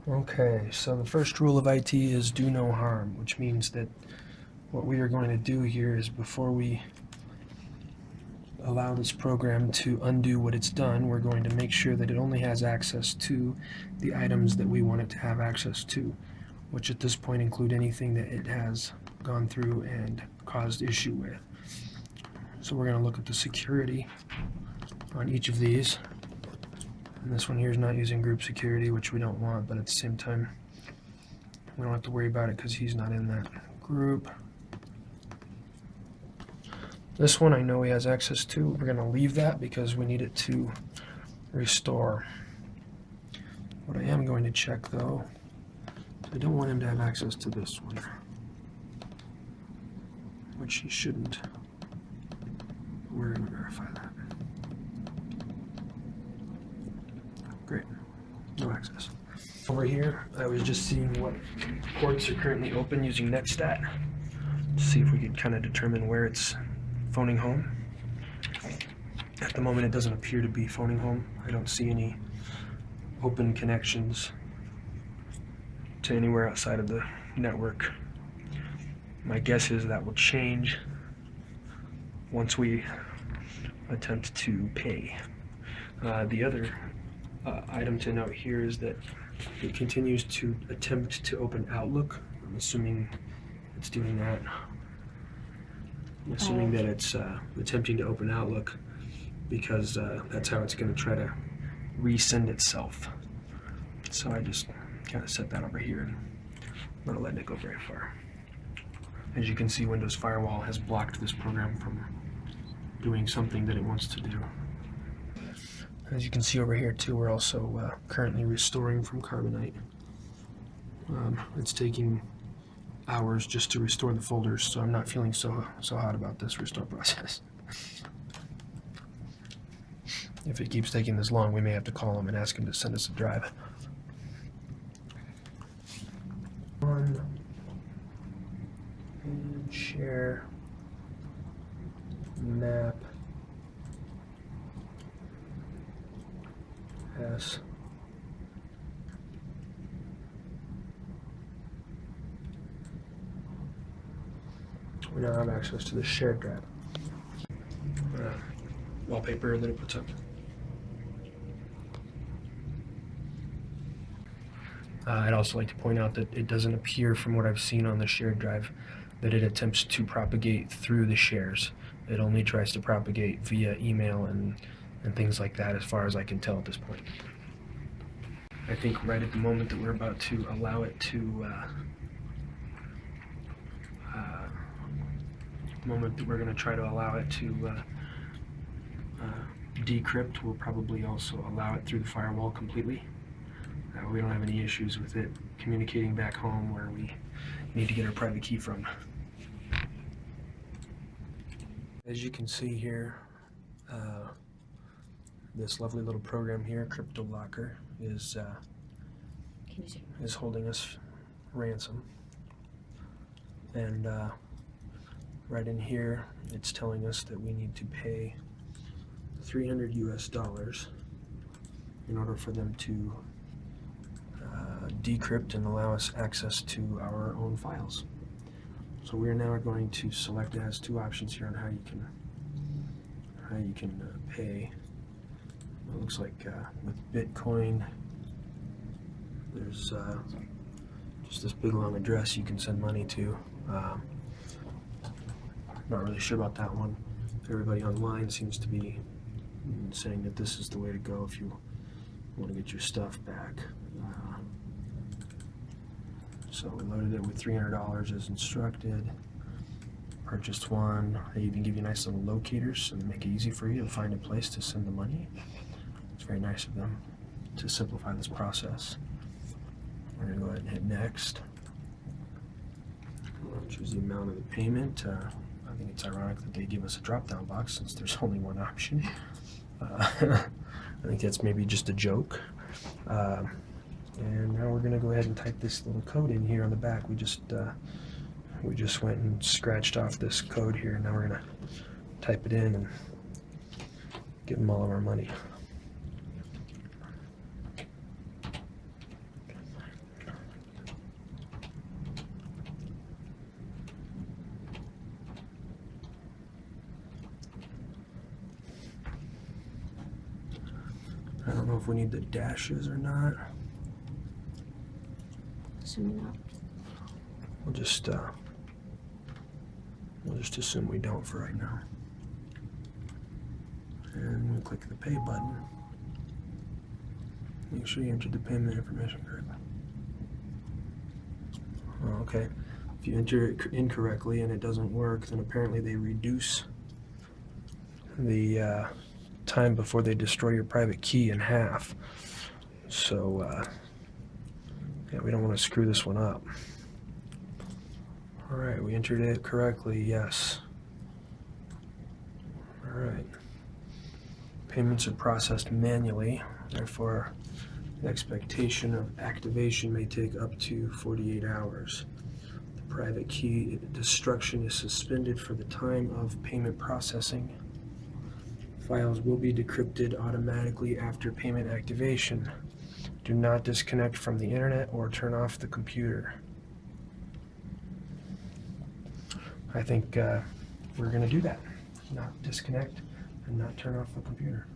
Okay, so the first rule of IT is do no harm, which means that what we are going to do here is before we allow this program to undo what it's done, we're going to make sure that it only has access to the items that we want it to have access to, which at this point include anything that it has gone through and caused issue with. So we're going to look at the security on each of these. And this one here is not using group security, which we don't want, but at the same time, we don't have to worry about it because he's not in that group. This one I know he has access to. We're going to leave that because we need it to restore. What I am going to check though, I don't want him to have access to this one, which he shouldn't. We're going to verify that. Great, no access. Over here, I was just seeing what ports are currently open using Netstat to see if we could kind of determine where it's phoning home. At the moment, it doesn't appear to be phoning home. I don't see any open connections to anywhere outside of the network. My guess is that will change once we attempt to pay. The other item to note here is that it continues to attempt to open Outlook. I'm assuming it's doing that. I'm assuming that it's attempting to open Outlook because that's how it's going to try to resend itself. So I just kind of set that over here and I'm not letting it go very far. As you can see, Windows Firewall has blocked this program from doing something that it wants to do. As you can see over here too, we're also currently restoring from Carbonite. It's taking hours just to restore the folders, so I'm not feeling so hot about this restore process. If it keeps taking this long, we may have to call him and ask him to send us a drive. On and share map S. We now have access to the shared drive. Wallpaper that it puts up. I'd also like to point out that it doesn't appear from what I've seen on the shared drive that it attempts to propagate through the shares. It only tries to propagate via email and things like that, as far as I can tell at this point. I think right at the moment that we're about to allow it to decrypt, we'll probably also allow it through the firewall completely. We don't have any issues with it communicating back home where we need to get our private key from. As you can see here, this lovely little program here, Cryptolocker, is holding us ransom. And right in here, it's telling us that we need to pay $300 US in order for them to decrypt and allow us access to our own files. So we are now going to select. It has two options here on how you can pay. It looks like with Bitcoin, there's just this big long address you can send money to. Not really sure about that one. Everybody online seems to be saying that this is the way to go if you want to get your stuff back. So we loaded it with $300 as instructed. Purchased one. They even give you nice little locators and make it easy for you to find a place to send the money. It's very nice of them to simplify this process. We're going to go ahead and hit next. We'll choose the amount of the payment. I think it's ironic that they give us a drop-down box since there's only one option. I think that's maybe just a joke. And now we're going to go ahead and type this little code in here on the back. We just went and scratched off this code here, and now we're going to type it in and give them all of our money. don't know if we need the dashes or not. Assuming not. We'll just assume we don't for right now. And we click the pay button. Make sure you entered the payment information correctly. Oh, okay. If you enter it incorrectly and it doesn't work, then apparently they reduce the time before they destroy your private key in half. So, yeah, we don't want to screw this one up. All right, we entered it correctly, yes. All right. Payments are processed manually, therefore, the expectation of activation may take up to 48 hours. The private key destruction is suspended for the time of payment processing. Files will be decrypted automatically after payment activation. Do not disconnect from the internet or turn off the computer. I think we're going to do that. Not disconnect and not turn off the computer.